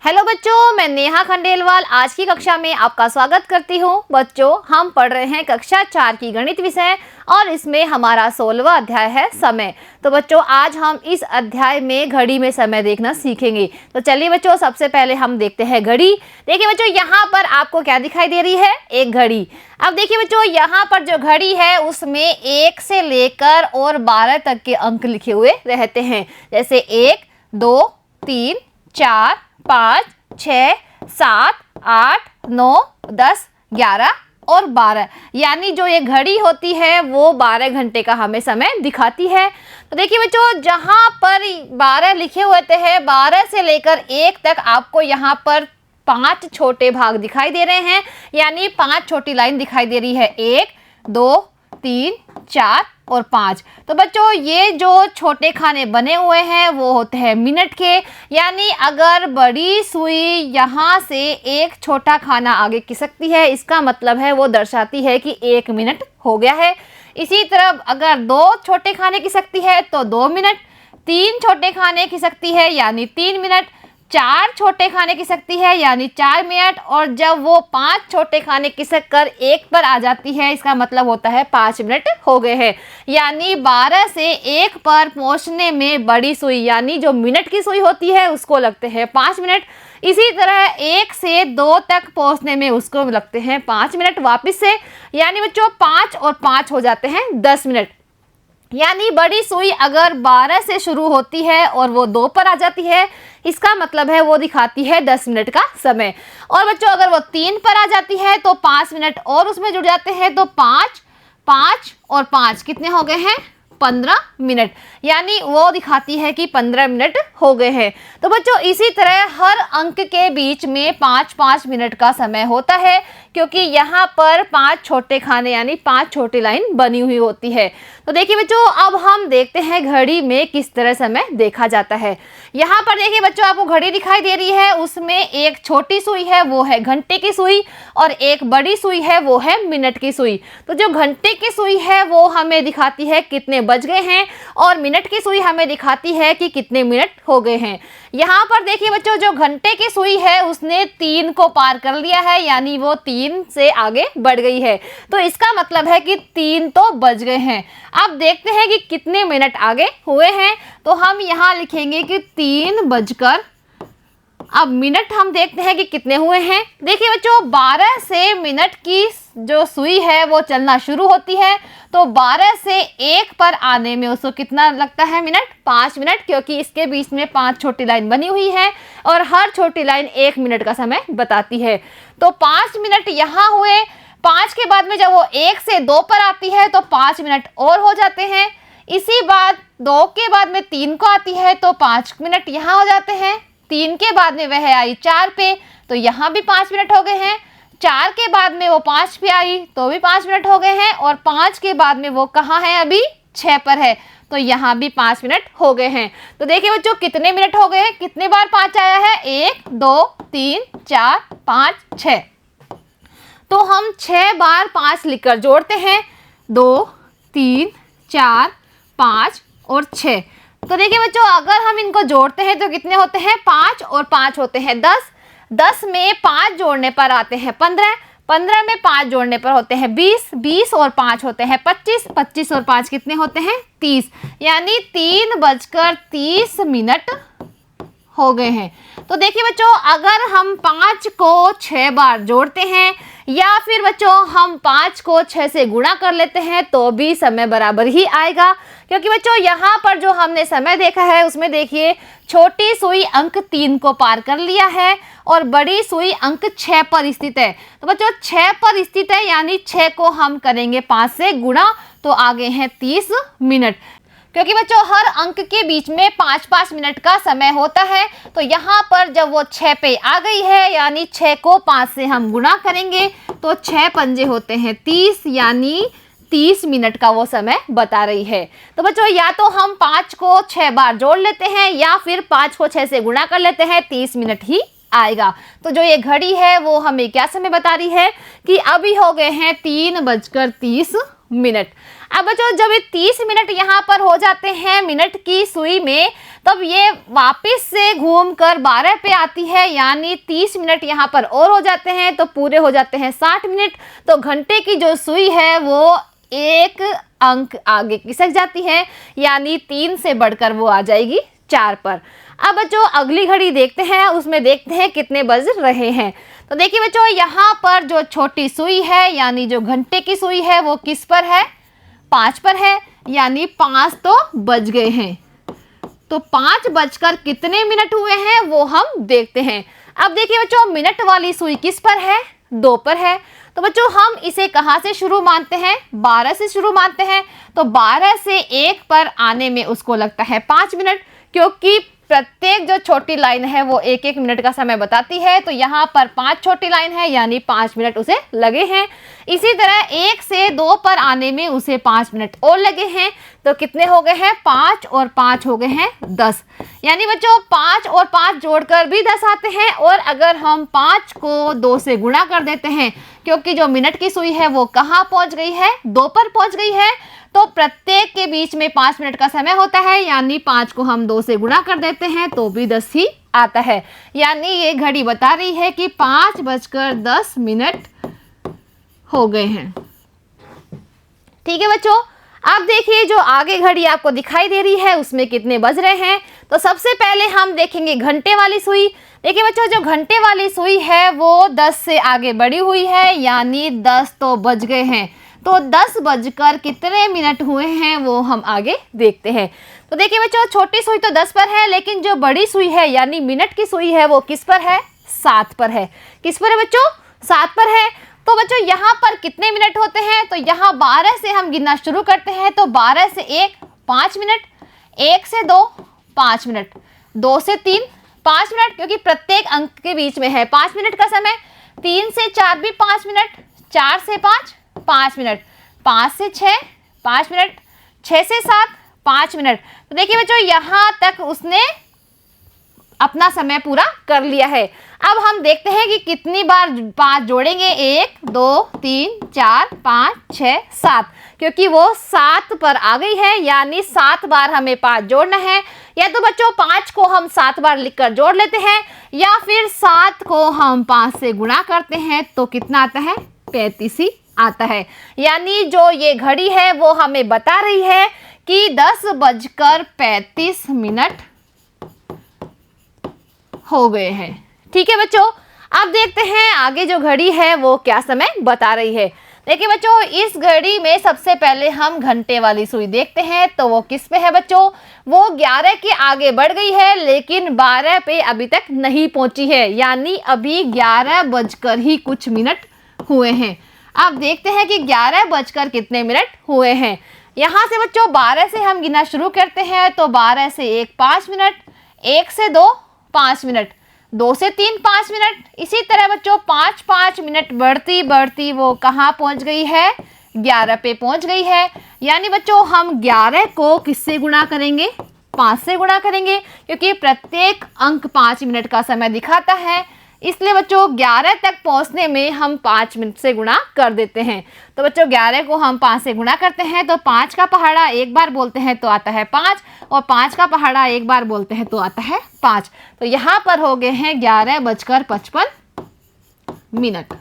Hello बच्चों, मैं नेहा खंडेलवाल आज की कक्षा में आपका स्वागत करती हूँ। बच्चों, हम पढ़ रहे हैं कक्षा 4 की गणित विषय और इसमें हमारा 16वां अध्याय है समय। तो बच्चों, आज हम इस अध्याय में घड़ी में समय देखना सीखेंगे। तो चलिए बच्चों, सबसे पहले हम देखते हैं घड़ी। देखिए बच्चों, यहाँ पर आपको क्या दिखाई दे रही है? एक घड़ी। अब देखिए बच्चों, यहाँ पर जो घड़ी है उसमें 1 से लेकर और 12 तक के अंक लिखे हुए रहते हैं। जैसे 1, 2, 3, 4, 5, 6, 7, 8, 9, 10, 11 और 12। यानी जो ये घड़ी होती है वो 12 घंटे का हमें समय दिखाती है। तो देखिए बच्चों, जहाँ पर 12 लिखे हुए हैं, 12 से लेकर 1 तक आपको यहाँ पर 5 छोटे भाग दिखाई दे रहे हैं, यानी 5 छोटी लाइन दिखाई दे रही है। 1, 2, 3, 4 और 5। तो बच्चों, ये जो छोटे खाने बने हुए हैं वो होते हैं मिनट के। यानी अगर बड़ी सुई यहाँ से एक छोटा खाना आगे खिसकती है, इसका मतलब है वो दर्शाती है कि 1 मिनट हो गया है। इसी तरह अगर 2 छोटे खाने खिसकती है तो 2 मिनट, 3 छोटे खाने खिसकती है यानी 3 मिनट, 4 छोटे खाने खिसकती है यानी 4 मिनट, और जब वो 5 छोटे खाने खिसक कर 1 पर आ जाती है, इसका मतलब होता है 5 मिनट हो गए हैं। यानी 12 से 1 पर पहुंचने में बड़ी सुई यानी जो मिनट की सुई होती है उसको लगते हैं 5 मिनट। इसी तरह 1 से 2 तक पहुंचने में उसको लगते हैं 5 मिनट वापस से। यानी बच्चों 5 और 5 हो जाते हैं 10 मिनट। यानी बड़ी सुई अगर 12 से शुरू होती है और वो 2 पर आ जाती है, इसका मतलब है वो दिखाती है 10 मिनट का समय। और बच्चों अगर वो 3 पर आ जाती है तो 5 मिनट और उसमें जुड़ जाते हैं, तो 5, 5 और 5 कितने हो गए हैं? 15 मिनट। यानी वो दिखाती है कि 15 मिनट हो गए हैं। तो बच्चों इसी तरह हर अंक के बीच में 5-5 मिनट का समय होता है, क्योंकि यहाँ पर 5 छोटे खाने यानी 5 छोटी लाइन बनी हुई होती है। तो देखिए बच्चों, अब हम देखते हैं घड़ी में किस तरह समय देखा जाता है। यहाँ पर देखिए बच्चों, आपको घड़ी दिखाई दे रही है, उसमें एक छोटी सुई है वो है घंटे की सुई, और एक बड़ी सुई है वो है मिनट की सुई। तो जो घंटे की सुई है वो हमें दिखाती है कितने बज गए हैं, और मिनट की सुई हमें दिखाती है कि कितने मिनट हो गए हैं। यहाँ पर देखिए बच्चों, जो घंटे की सुई है उसने 3 को पार कर लिया है, यानी वो 3 से आगे बढ़ गई है। तो इसका मतलब है कि 3 तो बज गए हैं। अब देखते हैं कि कितने मिनट आगे हुए हैं। तो हम यहाँ लिखेंगे कि 3 बजकर, अब मिनट हम देखते हैं कि कितने हुए हैं। देखिए बच्चों, 12 से मिनट की जो सुई है वो चलना शुरू होती है, तो 12 से 1 पर आने में उसको कितना लगता है मिनट? 5 मिनट, क्योंकि इसके बीच में 5 छोटी लाइन बनी हुई है और हर छोटी लाइन 1 मिनट का समय बताती है। तो 5 मिनट यहाँ हुए। 5 के बाद में जब वो 1 से 2 पर आती है तो 5 मिनट और हो जाते हैं। इसी बात 2 के बाद में 3 को आती है तो 5 मिनट यहाँ हो जाते हैं। 3 के बाद में वह आई 4 पे, तो यहाँ भी 5 मिनट हो गए हैं। 4 के बाद में वो 5 पे आई तो भी 5 मिनट हो गए हैं, और 5 के बाद में वो कहाँ है? अभी 6 पर है, तो यहाँ भी 5 मिनट हो गए हैं। तो देखिए बच्चों, कितने मिनट हो गए हैं? कितने बार 5 आया है? 1, 2, 3, 4, 5, 6। तो हम 6 बार 5 लिखकर जोड़ते हैं, 2, 3, 4, 5 और 6। तो देखिए बच्चों, अगर हम इनको जोड़ते हैं तो कितने होते हैं? 5 और 5 होते हैं 10। 10 में 5 जोड़ने पर आते हैं 15। 15 में 5 जोड़ने पर होते हैं 20। 20 और 5 होते हैं 25। 25 और 5 कितने होते हैं? 30। यानी 3 बजकर 30 मिनट हो गए हैं। तो देखिए बच्चों, अगर हम 5 को 6 बार जोड़ते हैं या फिर बच्चों हम 5 को 6 से गुणा कर लेते हैं तो भी समय बराबर ही आएगा, क्योंकि बच्चों यहाँ पर जो हमने समय देखा है उसमें देखिए छोटी सुई अंक 3 को पार कर लिया है और बड़ी सुई अंक 6 पर स्थित है। तो बच्चों 6 पर स्थित है, यानी 6 को हम करेंगे 5 से गुणा, तो आगे हैं 30 मिनट। क्योंकि बच्चों हर अंक के बीच में 5-5 मिनट का समय होता है, तो यहाँ पर जब वो 6 पे आ गई है, यानी 6 को 5 से हम गुणा करेंगे तो 6 पंजे होते हैं 30, यानी 30 मिनट का वो समय बता रही है। तो बच्चों या तो हम 5 को 6 बार जोड़ लेते हैं या फिर 5 को 6 से गुणा कर लेते हैं, 30 मिनट ही आएगा। तो जो ये घड़ी है वो हमें क्या समय बता रही है कि अभी हो गए हैं 3 बजकर 30 मिनट। अब बच्चों जब ये 30 मिनट यहाँ पर हो जाते हैं मिनट की सुई में, तब ये वापस से घूमकर 12 पे आती है, यानी 30 मिनट यहाँ पर और हो जाते हैं, तो पूरे हो जाते हैं 60 मिनट। तो घंटे की जो सुई है वो एक अंक आगे खिसक जाती है, यानी 3 से बढ़कर वो आ जाएगी 4 पर। अब बच्चों अगली घड़ी देखते हैं, उसमें देखते हैं कितने बज रहे हैं। तो देखिए बच्चों, यहाँ पर जो छोटी सुई है यानी जो घंटे की सुई है वो किस पर है? 5 पर है, यानी 5 तो बज गए हैं। तो 5 बजकर कितने मिनट हुए हैं वो हम देखते हैं। अब देखिए बच्चों, मिनट वाली सुई किस पर है? 2 पर है। तो बच्चों हम इसे कहाँ से शुरू मानते हैं? 12 से शुरू मानते हैं। तो 12 से 1 पर आने में उसको लगता है 5 मिनट, क्योंकि प्रत्येक जो छोटी लाइन है वो 1-1 मिनट का समय बताती है। तो यहाँ पर 5 छोटी लाइन है, यानी 5 मिनट उसे लगे हैं। इसी तरह 1 से 2 पर आने में उसे 5 मिनट और लगे हैं। तो कितने हो गए हैं? 5 और 5 हो गए हैं 10। यानी बच्चों 5 और 5 जोड़कर भी 10 आते हैं। और अगर हम 5 को 2 से गुणा कर देते हैं, क्योंकि जो मिनट की सुई है वो कहाँ पहुँच गई है? 2 पर पहुँच गई है। तो प्रत्येक के बीच में 5 मिनट का समय होता है, यानी 5 को हम 2 से गुणा कर देते हैं तो भी 10 ही आता है। यानी ये घड़ी बता रही है कि 5 बजकर 10 मिनट हो गए हैं। ठीक है बच्चों, अब देखिए जो आगे घड़ी आपको दिखाई दे रही है उसमें कितने बज रहे हैं। तो सबसे पहले हम देखेंगे घंटे वाली सुई। देखिए बच्चों, जो घंटे वाली सुई है वो 10 से आगे बढ़ी हुई है, यानी 10 तो बज गए हैं। तो 10 बजकर कितने मिनट हुए हैं वो हम आगे देखते हैं। तो देखिए बच्चों, छोटी सुई तो 10 पर है, लेकिन जो बड़ी सुई है यानी मिनट की सुई है वो किस पर है? 7 पर है। किस पर है बच्चों? 7 पर है। तो बच्चों यहाँ पर कितने मिनट होते हैं? तो यहाँ 12 से हम गिनना शुरू करते हैं। तो 12 से 1 5 मिनट, 1 से 2 5 मिनट, 2 से 3 5 मिनट, क्योंकि प्रत्येक अंक के बीच में है 5 मिनट का समय। 3 से 4 भी 5 मिनट, 4 से 5 5 मिनट, 5 से 6 5 मिनट, 6 से 7 5 मिनट। तो देखिए बच्चों, यहाँ तक उसने अपना समय पूरा कर लिया है। अब हम देखते हैं कि कितनी बार 5 जोड़ेंगे। 1 2 3 4 5 6 7, क्योंकि वो 7 पर आ गई है, यानी 7 बार हमें 5 जोड़ना है। या तो बच्चों 5 को हम 7 बार लिखकर जोड़ लेते हैं, या फिर 7 को हम 5 से गुणा करते हैं तो कितना आता है? 35 ही आता है। यानी जो ये घड़ी है वो हमें बता रही है कि 10 बजकर 35 मिनट हो गए हैं। ठीक है बच्चों, अब देखते हैं आगे जो घड़ी है वो क्या समय बता रही है। देखिए बच्चों, इस घड़ी में सबसे पहले हम घंटे वाली सुई देखते हैं। तो वो किस पे है बच्चों? वो 11 के आगे बढ़ गई है, लेकिन 12 पे अभी तक नहीं पहुंची है, यानी अभी 11 बजकर ही कुछ मिनट हुए हैं। अब देखते हैं कि 11 बजकर कितने मिनट हुए हैं। यहाँ से बच्चों 12 से हम गिनना शुरू करते हैं। तो 12 से 1 5 मिनट, 1 से 2 5 मिनट, 2 से 3 5 मिनट। इसी तरह बच्चों 5-5 मिनट बढ़ती बढ़ती वो कहाँ पहुँच गई है? 11 पे पहुँच गई है। यानी बच्चों हम 11 को किससे गुणा करेंगे? 5 से गुणा करेंगे, क्योंकि प्रत्येक अंक 5 मिनट का समय दिखाता है। इसलिए बच्चों 11 तक पहुंचने में हम 5 मिनट से गुणा कर देते हैं। तो बच्चों 11 को हम 5 से गुणा करते हैं तो 5 का पहाड़ा एक बार बोलते हैं तो आता है 5, और 5 का पहाड़ा एक बार बोलते हैं तो आता है 5। तो यहाँ पर हो गए हैं 11 बजकर 55 मिनट।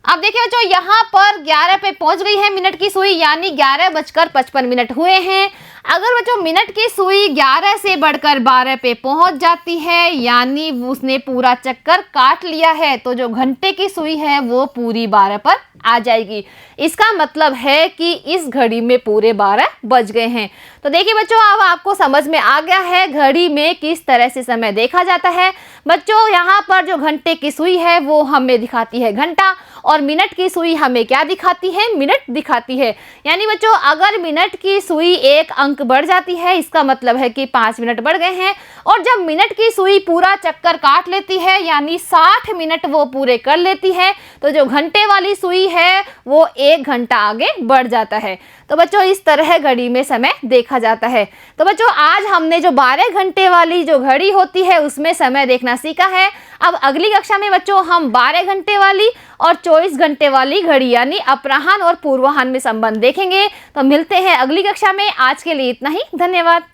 अब देखिए बच्चों, यहाँ पर 11 पे पहुंच गई है मिनट की सुई, यानी 11 बजकर 55 मिनट हुए हैं। अगर बच्चों मिनट की सुई 11 से बढ़कर 12 पे पहुंच जाती है, यानी उसने पूरा चक्कर काट लिया है, तो जो घंटे की सुई है वो पूरी 12 पर आ जाएगी। इसका मतलब है कि इस घड़ी में पूरे 12 बज गए हैं। तो देखिए बच्चों, अब आपको समझ में आ गया है घड़ी में किस तरह से समय देखा जाता है। बच्चों यहाँ पर जो घंटे की सुई है वो हमें दिखाती है घंटा, और मिनट की सुई हमें क्या दिखाती है? मिनट दिखाती है। यानी बच्चों अगर मिनट की सुई एक अंक बढ़ जाती है, इसका मतलब है कि 5 मिनट बढ़ गए हैं। और जब मिनट की सुई पूरा चक्कर काट लेती है, यानी 60 मिनट वो पूरे कर लेती है, तो जो घंटे वाली सुई है वो 1 घंटा आगे बढ़ जाता है। तो बच्चों इस तरह घड़ी में समय देखा जाता है। तो बच्चों आज हमने जो 12 घंटे वाली जो घड़ी होती है उसमें समय देखना सीखा है। अब अगली कक्षा में बच्चों हम 12 घंटे वाली और 24 घंटे वाली घड़ी यानी अपराह्न और पूर्वाह्न में संबंध देखेंगे। तो मिलते हैं अगली कक्षा में। आज के लिए इतना ही, धन्यवाद।